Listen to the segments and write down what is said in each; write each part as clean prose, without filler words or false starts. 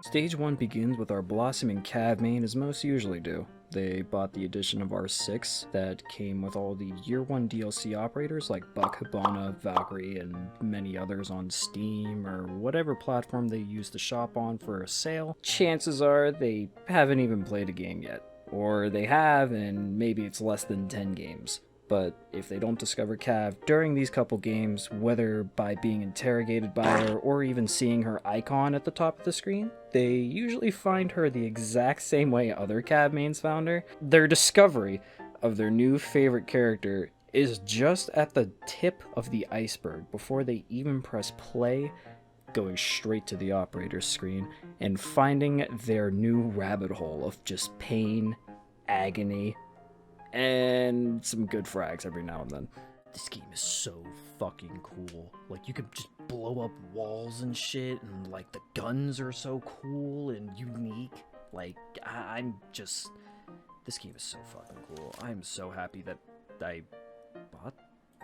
Stage 1 begins with our blossoming Cav main as most usually do. They bought the edition of R6 that came with all the Year 1 DLC operators like Buck, Hibana, Valkyrie, and many others on Steam or whatever platform they use to shop on for a sale. Chances are they haven't even played a game yet. Or they have, and maybe it's less than 10 games. But if they don't discover Cav during these couple games, whether by being interrogated by her or even seeing her icon at the top of the screen, they usually find her the exact same way other Cav mains found her. Their discovery of their new favorite character is just at the tip of the iceberg before they even press play, going straight to the operator's screen and finding their new rabbit hole of just pain, agony, and some good frags every now and then. This game is so fucking cool. Like, you could just blow up walls and shit, and like the guns are so cool and unique. Like, I'm just... This game is so fucking cool. I'm so happy that I bought...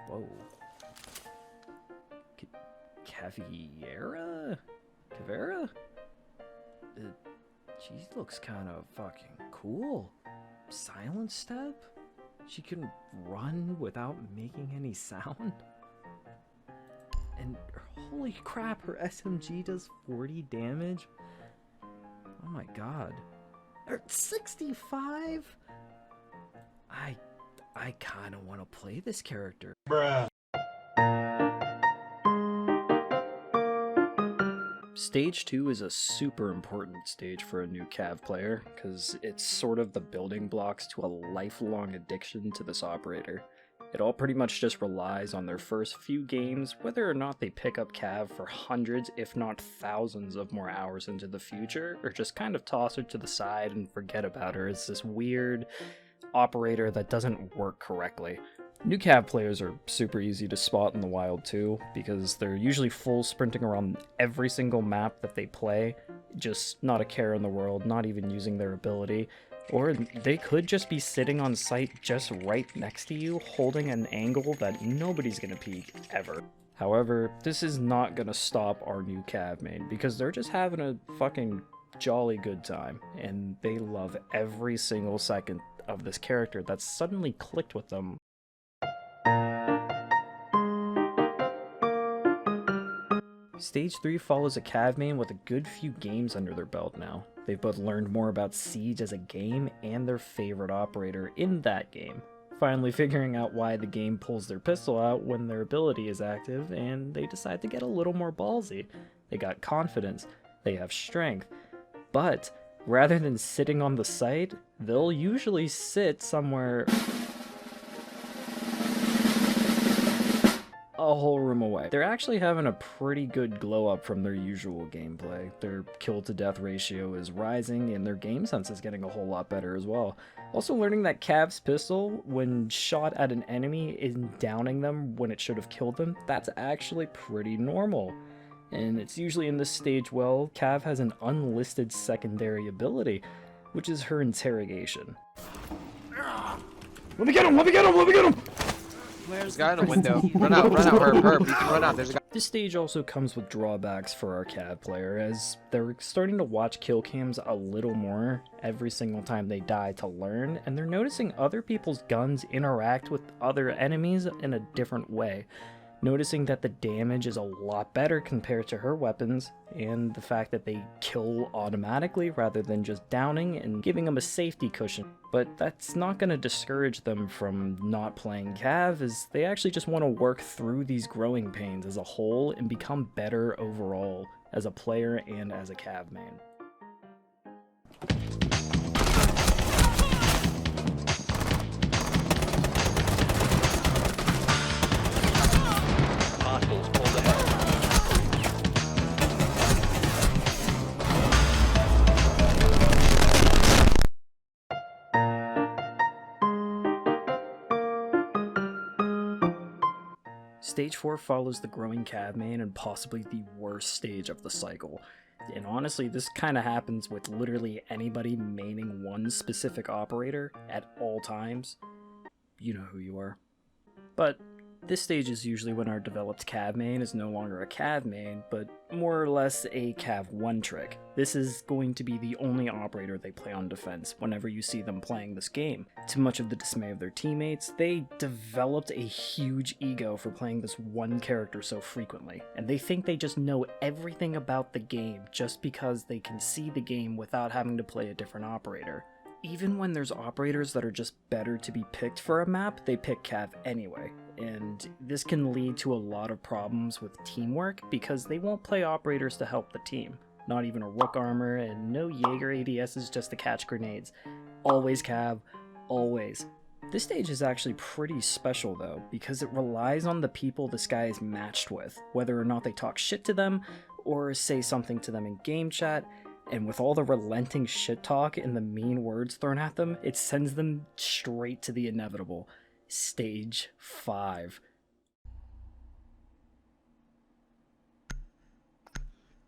Whoa. Caveira? Caveira? She looks kind of fucking cool. Silent step? She can run without making any sound? And holy crap, her SMG does 40 damage? Oh my god. 65? I kinda wanna play this character. Bruh. Stage 2 is a super important stage for a new Cav player, because it's sort of the building blocks to a lifelong addiction to this operator. It all pretty much just relies on their first few games, whether or not they pick up Cav for hundreds, if not thousands of more hours into the future, or just kind of toss her to the side and forget about her as this weird operator that doesn't work correctly. New Cav players are super easy to spot in the wild too, because they're usually full sprinting around every single map that they play, just not a care in the world, not even using their ability. Or they could just be sitting on site just right next to you, holding an angle that nobody's gonna peek ever. However, this is not gonna stop our new Cav main, because they're just having a fucking jolly good time, and they love every single second of this character that's suddenly clicked with them. Stage 3 follows a Cav main with a good few games under their belt now. They've both learned more about Siege as a game and their favorite operator in that game, finally figuring out why the game pulls their pistol out when their ability is active, and they decide to get a little more ballsy. They got confidence, they have strength, but rather than sitting on the site, they'll usually sit somewhere a whole room away. They're actually having a pretty good glow up from their usual gameplay. Their kill to death ratio is rising and their game sense is getting a whole lot better as well. Also learning that Cav's pistol, when shot at an enemy, is downing them when it should have killed them, that's actually pretty normal. And it's usually in this stage, well, Cav has an unlisted secondary ability, which is her interrogation. Let me get him! Let me get him! Let me get him! There's a guy in the window. Run out, herb. You can run out. There's a guy. This stage also comes with drawbacks for our Cav player, as they're starting to watch kill cams a little more every single time they die to learn, and they're noticing other people's guns interact with other enemies in a different way. Noticing that the damage is a lot better compared to her weapons, and the fact that they kill automatically rather than just downing and giving them a safety cushion. But that's not going to discourage them from not playing Cav, as they actually just want to work through these growing pains as a whole and become better overall as a player and as a Cav main. Stage 4 follows the growing Cav main and possibly the worst stage of the cycle. And honestly, this kind of happens with literally anybody maining one specific operator at all times. You know who you are. But This stage is usually when our developed Cav main is no longer a Cav main, but more or less a Cav 1 trick. This is going to be the only operator they play on defense whenever you see them playing this game. To much of the dismay of their teammates, they developed a huge ego for playing this one character so frequently, and they think they just know everything about the game just because they can see the game without having to play a different operator. Even when there's operators that are just better to be picked for a map, they pick Cav anyway, and this can lead to a lot of problems with teamwork because they won't play operators to help the team. Not even a Rook armor, and no Jaeger ADSs just to catch grenades. Always Cav, always. This stage is actually pretty special though, because it relies on the people this guy is matched with, whether or not they talk shit to them, or say something to them in game chat. And with all the relenting shit talk and the mean words thrown at them, it sends them straight to the inevitable. Stage 5.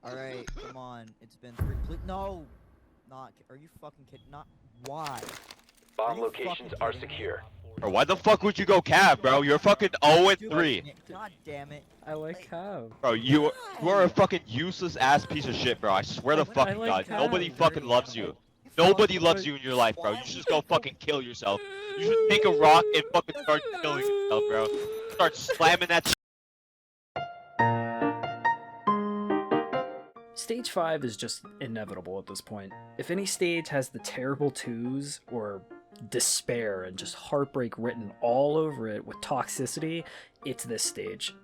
Alright, come on. It's been 3. No! Not. Are you fucking kidding? Not. Why? Bomb locations are secure. Bro, why the fuck would you go Cav, bro? You're fucking 0-3. God damn it. I like Cav. Bro, you are a fucking useless ass piece of shit, bro. I swear to fucking like God. Cav. Nobody fucking loves you. Nobody loves you in your life, bro. You should just go fucking kill yourself. You should take a rock and fucking start killing yourself, bro. Start slamming that shit. Stage 5 is just inevitable at this point. If any stage has the terrible twos, or despair and just heartbreak written all over it with toxicity, it's this stage.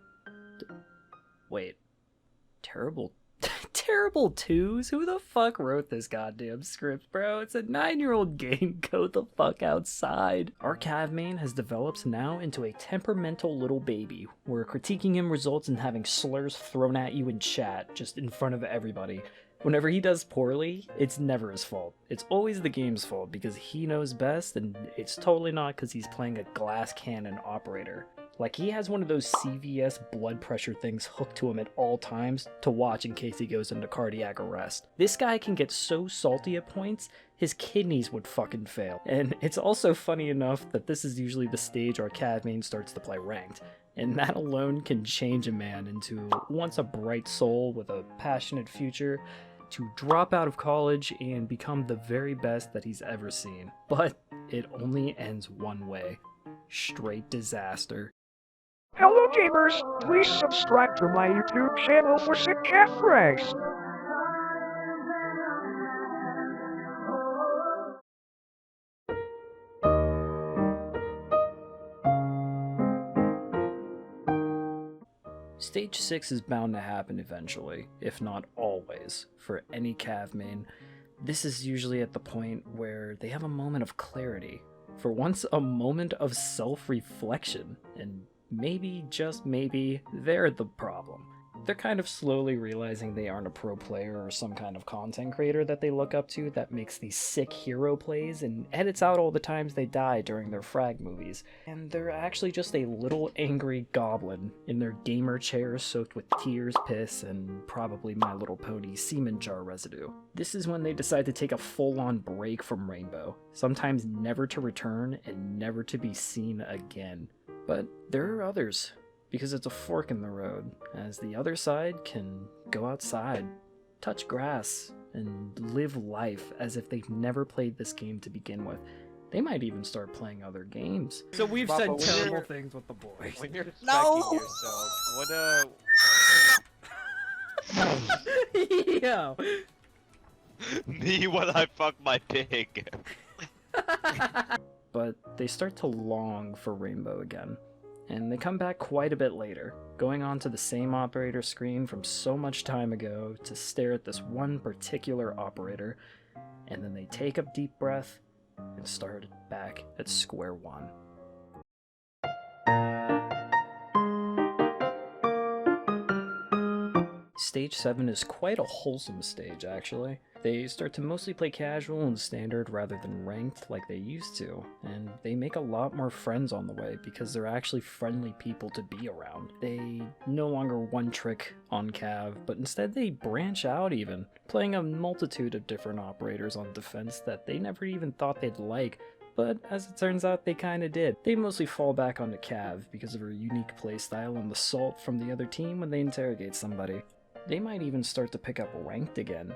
Wait. Terrible terrible twos? Who the fuck wrote this goddamn script, bro? It's a 9-year-old game. Go the fuck outside. Our Cav main has developed now into a temperamental little baby, where critiquing him results in having slurs thrown at you in chat, just in front of everybody. Whenever he does poorly, it's never his fault. It's always the game's fault, because he knows best, and it's totally not because he's playing a glass cannon operator. Like, he has one of those CVS blood pressure things hooked to him at all times to watch in case he goes into cardiac arrest. This guy can get so salty at points, his kidneys would fucking fail. And it's also funny enough that this is usually the stage our Cav main starts to play ranked. And that alone can change a man into once a bright soul with a passionate future to drop out of college and become the very best that he's ever seen. But it only ends one way. Straight disaster. Hello gamers, please subscribe to my YouTube channel for sick cat pranks. Stage 6 is bound to happen eventually, if not always, for any Cav main. This is usually at the point where they have a moment of clarity. For once, a moment of self-reflection, and maybe, just maybe, they're the problem. They're kind of slowly realizing they aren't a pro player or some kind of content creator that they look up to that makes these sick hero plays and edits out all the times they die during their frag movies. And they're actually just a little angry goblin in their gamer chairs soaked with tears, piss, and probably My Little Pony semen jar residue. This is when they decide to take a full-on break from Rainbow, sometimes never to return and never to be seen again. But there are others, because it's a fork in the road, as the other side can go outside, touch grass, and live life as if they've never played this game to begin with. They might even start playing other games. So we've Papa, said when terrible you're- things with the boys. When you're No! respecting yourself, what Yo! Me when I fuck my pig. But they start to long for Rainbow again, and they come back quite a bit later, going on to the same operator screen from so much time ago to stare at this one particular operator, and then they take a deep breath and start back at square one. Stage 7 is quite a wholesome stage, actually. They start to mostly play casual and standard rather than ranked like they used to, and they make a lot more friends on the way because they're actually friendly people to be around. They no longer one trick on Cav, but instead they branch out even, playing a multitude of different operators on defense that they never even thought they'd like, but as it turns out, they kinda did. They mostly fall back onto Cav because of her unique playstyle and the salt from the other team when they interrogate somebody. They might even start to pick up ranked again,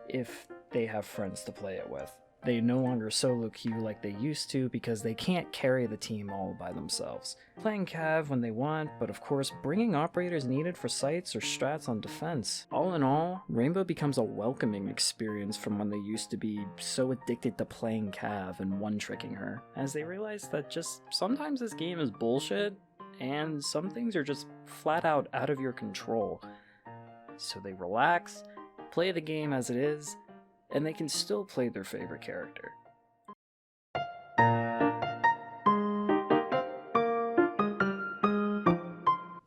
if they have friends to play it with. They no longer solo queue like they used to because they can't carry the team all by themselves. Playing Cav when they want, but of course bringing operators needed for sites or strats on defense. All in all, Rainbow becomes a welcoming experience from when they used to be so addicted to playing Cav and one-tricking her, as they realize that just sometimes this game is bullshit, and some things are just flat out of your control. So they relax, play the game as it is, and they can still play their favorite character.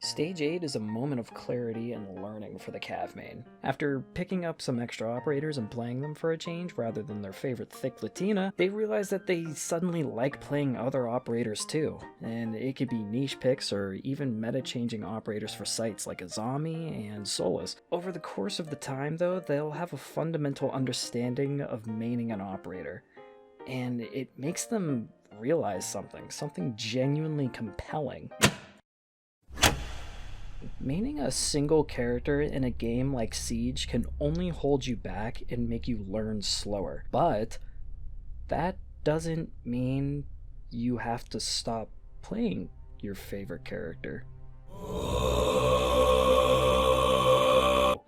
Stage 8 is a moment of clarity and learning for the Cav main. After picking up some extra operators and playing them for a change rather than their favorite thick Latina, they realize that they suddenly like playing other operators too, and it could be niche picks or even meta-changing operators for sites like Azami and Solus. Over the course of the time though, they'll have a fundamental understanding of maining an operator, and it makes them realize something genuinely compelling. Maining a single character in a game like Siege can only hold you back and make you learn slower, but that doesn't mean you have to stop playing your favorite character.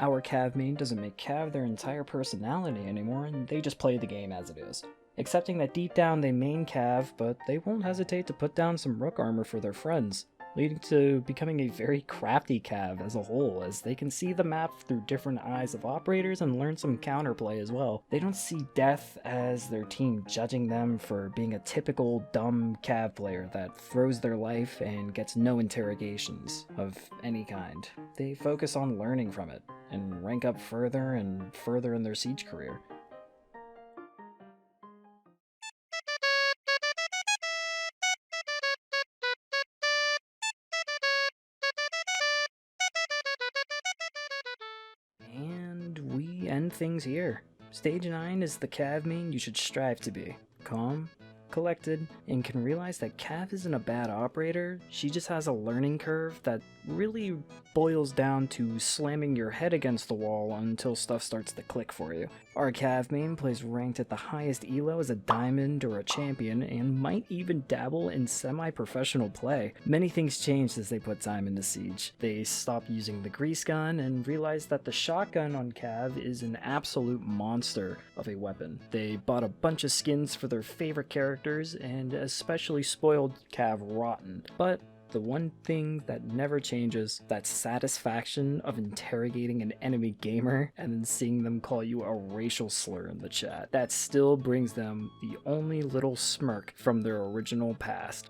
Our Cav main doesn't make Cav their entire personality anymore, and they just play the game as it is. Accepting that deep down they main Cav, but they won't hesitate to put down some Rook armor for their friends, leading to becoming a very crafty Cav as a whole, as they can see the map through different eyes of operators and learn some counterplay as well. They don't see death as their team judging them for being a typical dumb Cav player that throws their life and gets no interrogations of any kind. They focus on learning from it, and rank up further and further in their Siege career. And we end things here. Stage 9 is the Cav main you should strive to be. Calm, collected, and can realize that Cav isn't a bad operator, she just has a learning curve that really boils down to slamming your head against the wall until stuff starts to click for you. Our Cav main plays ranked at the highest elo as a diamond or a champion, and might even dabble in semi-professional play. Many things changed as they put time into Siege. They stopped using the grease gun and realized that the shotgun on Cav is an absolute monster of a weapon. They bought a bunch of skins for their favorite characters, and especially spoiled Cav rotten. But the one thing that never changes, that satisfaction of interrogating an enemy gamer and then seeing them call you a racial slur in the chat. That still brings them the only little smirk from their original past.